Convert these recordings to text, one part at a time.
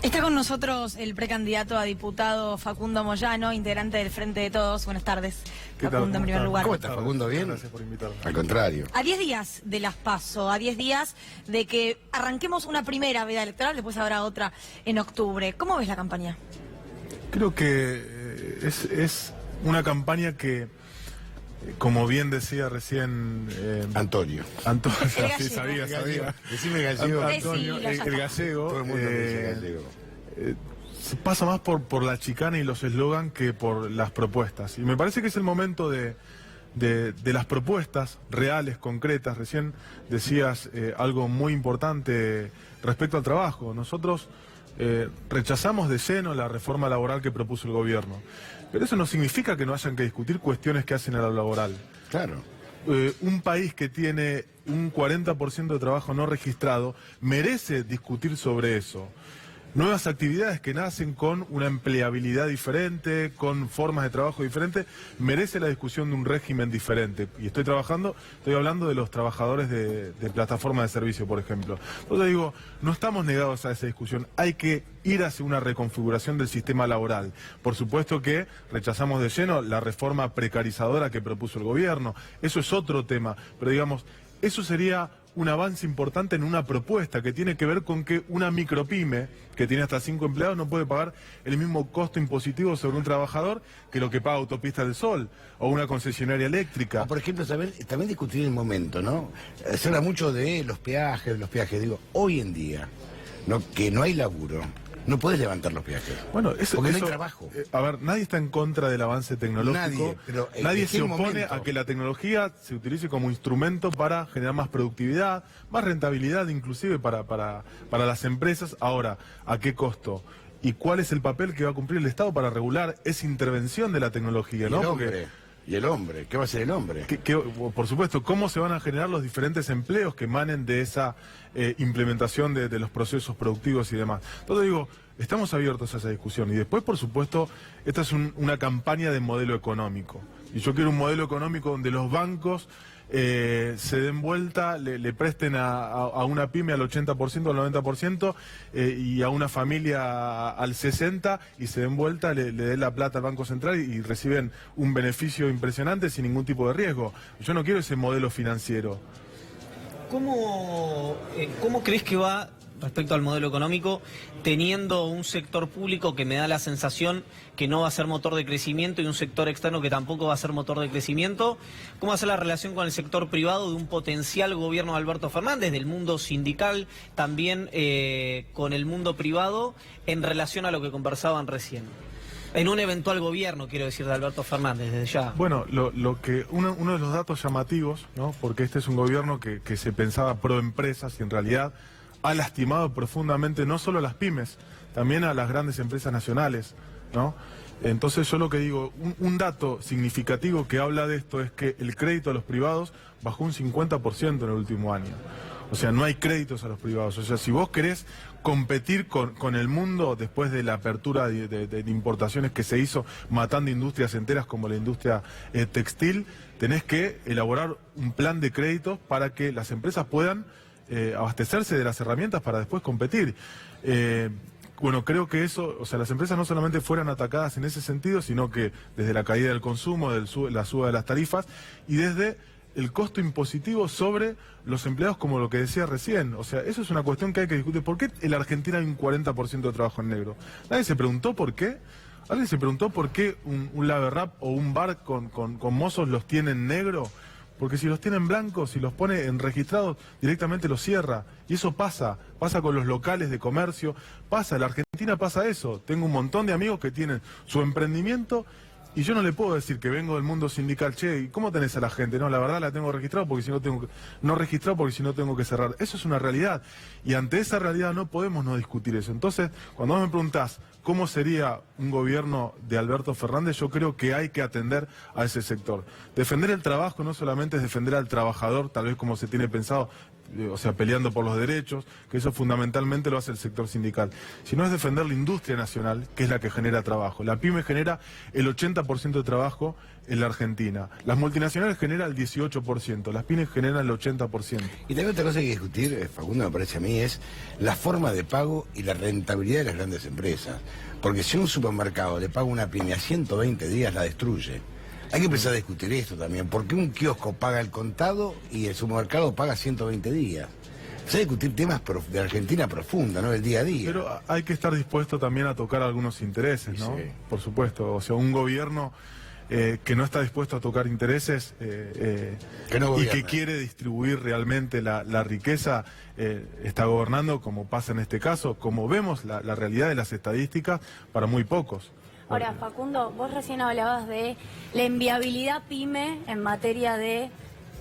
Está con nosotros el precandidato a diputado Facundo Moyano, integrante del Frente de Todos. Buenas tardes, Facundo, en primer lugar. ¿Cómo estás, Facundo? ¿Bien? Gracias por invitarme. Al contrario. A 10 días de las PASO, a 10 días de que arranquemos una primera veda electoral, después habrá otra en octubre. ¿Cómo ves la campaña? Creo que es una campaña que, como bien decía recién... Antonio. Antonio, El sí, gallego. sabía. Decime gallego. Antonio, Sí, ya el está. gallego. Todo el mundo me dice gallego. Se pasa más por la chicana y los eslogan que por las propuestas. Y me parece que es el momento de las propuestas reales, concretas. Recién decías algo muy importante respecto al trabajo. Nosotros rechazamos de lleno la reforma laboral que propuso el gobierno. Pero eso no significa que no hayan que discutir cuestiones que hacen a lo laboral. Claro. Un país que tiene un 40% de trabajo no registrado merece discutir sobre eso. Nuevas actividades que nacen con una empleabilidad diferente, con formas de trabajo diferentes, merece la discusión de un régimen diferente. Y estoy hablando de los trabajadores de plataformas de servicio, por ejemplo. Entonces digo, no estamos negados a esa discusión, hay que ir hacia una reconfiguración del sistema laboral. Por supuesto que rechazamos de lleno la reforma precarizadora que propuso el gobierno, eso es otro tema, pero digamos, eso sería un avance importante en una propuesta que tiene que ver con que una micropyme que tiene hasta 5 empleados no puede pagar el mismo costo impositivo sobre un trabajador que lo que paga Autopista del Sol o una concesionaria eléctrica. Por ejemplo, también discutir el momento, ¿no? Se habla mucho de los peajes. Digo, hoy en día, que no hay laburo, no puedes levantar los peajes. Bueno, porque no hay trabajo. A ver, nadie está en contra del avance tecnológico. Nadie se opone a que la tecnología se utilice como instrumento para generar más productividad, más rentabilidad inclusive para las empresas. Ahora, ¿a qué costo? ¿Y cuál es el papel que va a cumplir el Estado para regular esa intervención de la tecnología? ¿No? ¿Y el hombre? ¿Qué va a hacer el hombre? Por supuesto, ¿cómo se van a generar los diferentes empleos que emanen de esa implementación de los procesos productivos y demás? Entonces digo, estamos abiertos a esa discusión. Y después, por supuesto, esta es una campaña de modelo económico. Y yo quiero un modelo económico donde los bancos se den vuelta, le presten a una pyme al 80%, al 90%, y a una familia al 60%, y se den vuelta, le den la plata al Banco Central y reciben un beneficio impresionante sin ningún tipo de riesgo. Yo no quiero ese modelo financiero. ¿Cómo crees que va respecto al modelo económico, teniendo un sector público que me da la sensación que no va a ser motor de crecimiento y un sector externo que tampoco va a ser motor de crecimiento? ¿Cómo va a ser la relación con el sector privado de un potencial gobierno de Alberto Fernández, del mundo sindical, también con el mundo privado, en relación a lo que conversaban recién? En un eventual gobierno, quiero decir, de Alberto Fernández, desde ya. Bueno, uno de los datos llamativos, ¿no? Porque este es un gobierno que se pensaba pro empresas y en realidad ha lastimado profundamente no solo a las pymes, también a las grandes empresas nacionales, ¿no? Entonces yo lo que digo, un dato significativo que habla de esto es que el crédito a los privados bajó un 50% en el último año. O sea, no hay créditos a los privados. O sea, si vos querés competir con el mundo después de la apertura de importaciones que se hizo matando industrias enteras como la industria textil, tenés que elaborar un plan de créditos para que las empresas puedan abastecerse de las herramientas para después competir. Bueno, creo que eso, o sea, las empresas no solamente fueran atacadas en ese sentido, sino que desde la caída del consumo, la suba de las tarifas y desde el costo impositivo sobre los empleados, como lo que decía recién. O sea, eso es una cuestión que hay que discutir. ¿Por qué en la Argentina hay un 40% de trabajo en negro? ¿Nadie se preguntó por qué? ¿Alguien se preguntó por qué un lave rap o un bar con mozos los tiene en negro? Porque si los tiene en blanco, si los pone en registrados, directamente los cierra. Y eso pasa con los locales de comercio, en la Argentina pasa eso. Tengo un montón de amigos que tienen su emprendimiento y yo no le puedo decir que vengo del mundo sindical, che, ¿y cómo tenés a la gente? No, la verdad la tengo registrado porque si no tengo que cerrar. Eso es una realidad. Y ante esa realidad no podemos no discutir eso. Entonces, cuando vos me preguntás cómo sería un gobierno de Alberto Fernández, yo creo que hay que atender a ese sector. Defender el trabajo no solamente es defender al trabajador, tal vez como se tiene pensado, o sea, peleando por los derechos, que eso fundamentalmente lo hace el sector sindical, sino es defender la industria nacional, que es la que genera trabajo. La pyme genera el 80% de trabajo en la Argentina. Las multinacionales generan el 18%, las pymes generan el 80%. Y también otra cosa que hay que discutir, Facundo, me parece a mí, es la forma de pago y la rentabilidad de las grandes empresas. Porque si un supermercado le paga una pyme a 120 días, la destruye. Hay que empezar a discutir esto también. ¿Por qué un kiosco paga el contado y el supermercado paga 120 días? Se hay que discutir temas de Argentina profunda, ¿no? Del día a día. Pero hay que estar dispuesto también a tocar algunos intereses, ¿no? Sí. Por supuesto. O sea, un gobierno que no está dispuesto a tocar intereses Que no y gobierna. que quiere distribuir realmente la riqueza, está gobernando, como pasa en este caso, como vemos la realidad de las estadísticas, para muy pocos. Ahora, Facundo, vos recién hablabas de la inviabilidad pyme en materia de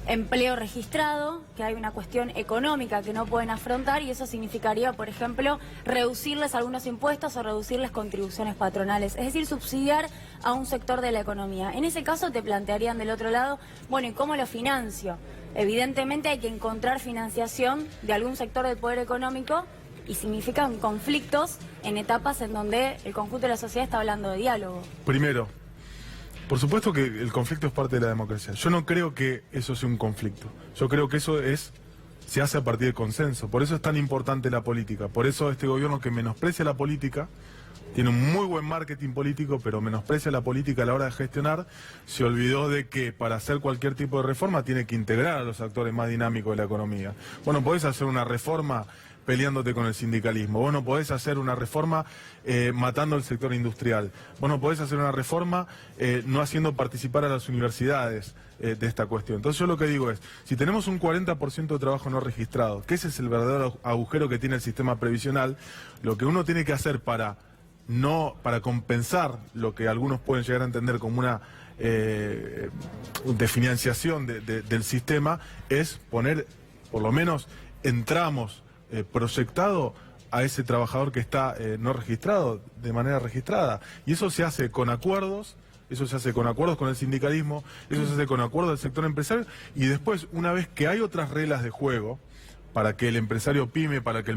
empleo registrado, que hay una cuestión económica que no pueden afrontar y eso significaría, por ejemplo, reducirles algunos impuestos o reducirles contribuciones patronales, es decir, subsidiar a un sector de la economía. En ese caso te plantearían del otro lado, bueno, ¿y cómo lo financio? Evidentemente hay que encontrar financiación de algún sector del poder económico y significan conflictos en etapas en donde el conjunto de la sociedad está hablando de diálogo. Primero, por supuesto que el conflicto es parte de la democracia. Yo no creo que eso sea un conflicto. Yo creo que eso se hace a partir del consenso. Por eso es tan importante la política. Por eso este gobierno que menosprecia la política, tiene un muy buen marketing político, pero menosprecia la política a la hora de gestionar, se olvidó de que para hacer cualquier tipo de reforma tiene que integrar a los actores más dinámicos de la economía. Bueno, podés hacer una reforma peleándote con el sindicalismo. Vos no podés hacer una reforma matando al sector industrial. Vos no podés hacer una reforma no haciendo participar a las universidades de esta cuestión. Entonces yo lo que digo es, si tenemos un 40% de trabajo no registrado, que ese es el verdadero agujero que tiene el sistema previsional, lo que uno tiene que hacer para compensar lo que algunos pueden llegar a entender como una de financiación del sistema, es poner, por lo menos, en tramos proyectado a ese trabajador que está no registrado de manera registrada. Y eso se hace con acuerdos, eso se hace con acuerdos con el sindicalismo, eso se hace con acuerdos del sector empresario, y después, una vez que hay otras reglas de juego, para que el empresario pyme, para que el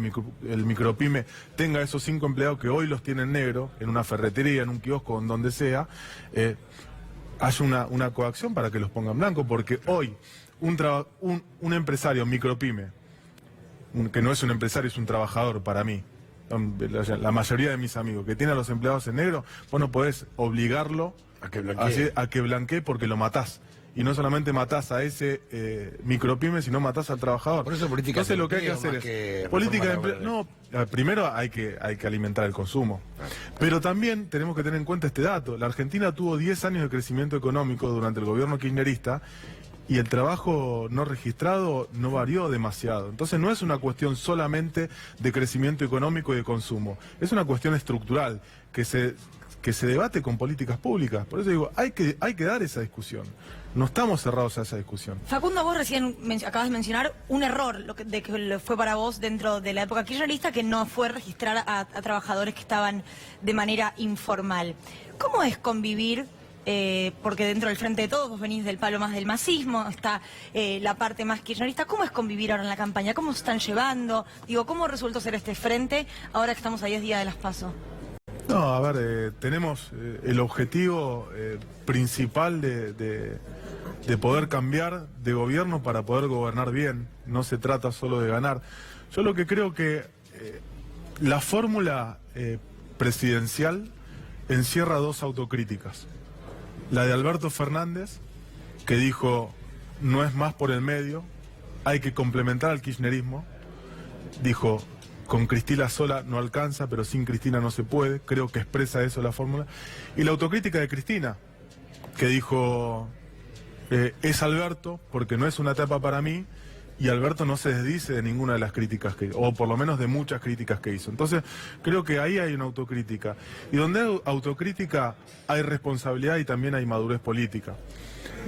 micropyme tenga esos 5 empleados que hoy los tiene en negro, en una ferretería, en un kiosco, en donde sea, haya una coacción para que los ponga en blanco, porque hoy un empresario micropyme, que no es un empresario, es un trabajador para mí, la mayoría de mis amigos, que tiene a los empleados en negro, vos no podés obligarlo a que blanquee porque lo matás. Y no solamente matás a ese micropyme, sino matás al trabajador. Por eso política Entonces de lo que hay que empleo hacer más que es política de reforma empleo. laboral. No, primero hay que alimentar el consumo. Pero también tenemos que tener en cuenta este dato. La Argentina tuvo 10 años de crecimiento económico durante el gobierno kirchnerista y el trabajo no registrado no varió demasiado. Entonces no es una cuestión solamente de crecimiento económico y de consumo. Es una cuestión estructural que se debate con políticas públicas. Por eso digo, hay que dar esa discusión. No estamos cerrados a esa discusión. Facundo, vos recién acabas de mencionar un error de que fue para vos dentro de la época kirchnerista, que no fue registrar a trabajadores que estaban de manera informal. ¿Cómo es convivir? Porque dentro del Frente de Todos vos venís del palo más del masismo, está la parte más kirchnerista. ¿Cómo es convivir ahora en la campaña? ¿Cómo se están llevando? Digo, ¿cómo resultó ser este frente ahora que estamos a 10 días de las PASO? No, a ver, tenemos el objetivo principal de poder cambiar de gobierno para poder gobernar bien. No se trata solo de ganar. Yo lo que creo que la fórmula presidencial encierra 2 autocríticas. La de Alberto Fernández, que dijo, no es más por el medio, hay que complementar al kirchnerismo. Dijo, con Cristina sola no alcanza, pero sin Cristina no se puede. Creo que expresa eso la fórmula. Y la autocrítica de Cristina, que dijo, es Alberto, porque no es una etapa para mí, y Alberto no se desdice de ninguna de las críticas o por lo menos de muchas críticas que hizo. Entonces, creo que ahí hay una autocrítica. Y donde hay autocrítica hay responsabilidad y también hay madurez política.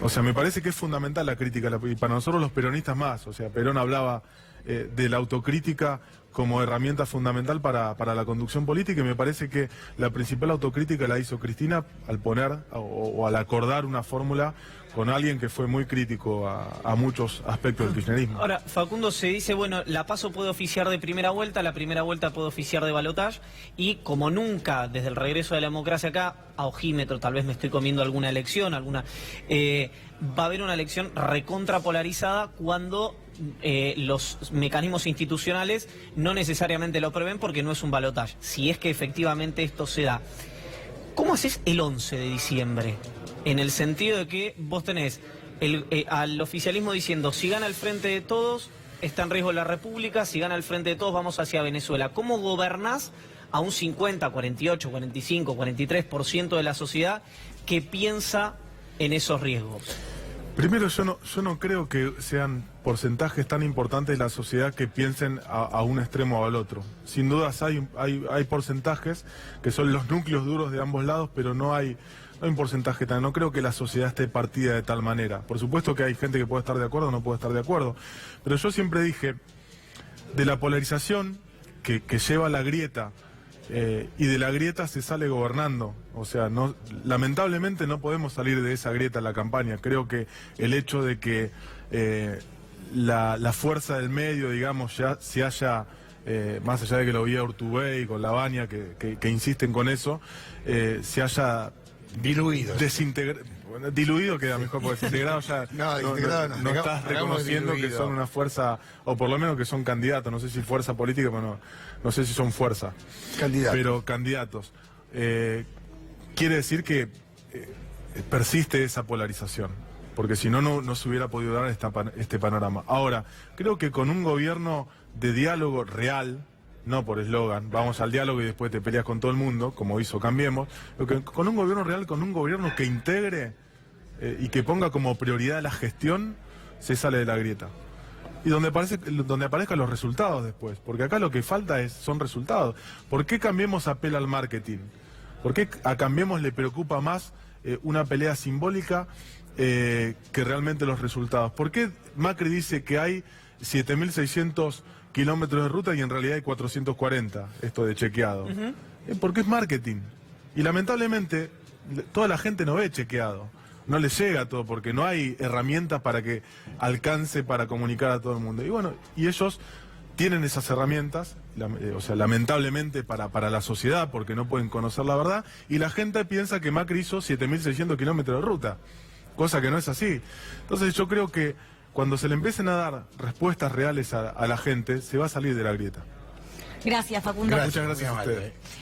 O sea, me parece que es fundamental la crítica, y para nosotros los peronistas más. O sea, Perón hablaba de la autocrítica como herramienta fundamental para la conducción política, y me parece que la principal autocrítica la hizo Cristina al poner o al acordar una fórmula con alguien que fue muy crítico a muchos aspectos del kirchnerismo. Ahora, Facundo, se dice, bueno, la PASO puede oficiar de primera vuelta, la primera vuelta puede oficiar de balotaje, y como nunca, desde el regreso de la democracia acá, a ojímetro, tal vez me estoy comiendo alguna elección, va a haber una elección recontrapolarizada cuando los mecanismos institucionales no necesariamente lo prevén porque no es un balotaje. Si es que efectivamente esto se da, ¿cómo haces el 11 de diciembre? En el sentido de que vos tenés al oficialismo diciendo, si gana el Frente de Todos, está en riesgo la República, si gana el Frente de Todos, vamos hacia Venezuela. ¿Cómo gobernás a un 50, 48, 45, 43% de la sociedad que piensa en esos riesgos? Primero, yo no creo que sean porcentajes tan importantes de la sociedad que piensen a un extremo o al otro. Sin dudas hay porcentajes que son los núcleos duros de ambos lados, pero no hay un porcentaje tan... No creo que la sociedad esté partida de tal manera. Por supuesto que hay gente que puede estar de acuerdo o no puede estar de acuerdo. Pero yo siempre dije, de la polarización que lleva a la grieta, y de la grieta se sale gobernando. O sea, lamentablemente no podemos salir de esa grieta en la campaña. Creo que el hecho de que la fuerza del medio, digamos, ya se haya, más allá de que lo vi a Urtubey con Lavagna, que insisten con eso, se haya diluido. Diluido queda mejor, porque desintegrado ya no estás reconociendo que son una fuerza, o por lo menos que son candidatos. No sé si fuerza política, pero no sé si son fuerza. Candidatos. Pero candidatos. Quiere decir que persiste esa polarización, porque si no se hubiera podido dar este panorama. Ahora, creo que con un gobierno de diálogo real, no por eslogan, vamos al diálogo y después te peleas con todo el mundo, como hizo Cambiemos, con un gobierno real, con un gobierno que integre y que ponga como prioridad la gestión, se sale de la grieta. Y donde aparezcan los resultados después, porque acá lo que falta son resultados. ¿Por qué Cambiemos apela al marketing? ¿Por qué a Cambiemos le preocupa más una pelea simbólica que realmente los resultados? ¿Por qué Macri dice que hay 7.600 kilómetros de ruta y en realidad hay 440, esto de chequeado? Porque es marketing. Y lamentablemente toda la gente no ve chequeado, no le llega todo, porque no hay herramientas para que alcance para comunicar a todo el mundo. Y bueno, y ellos tienen esas herramientas, o sea, lamentablemente para la sociedad, porque no pueden conocer la verdad, y la gente piensa que Macri hizo 7.600 kilómetros de ruta, cosa que no es así. Entonces yo creo que cuando se le empiecen a dar respuestas reales a la gente, se va a salir de la grieta. Gracias, Facundo. Muchas gracias a ustedes.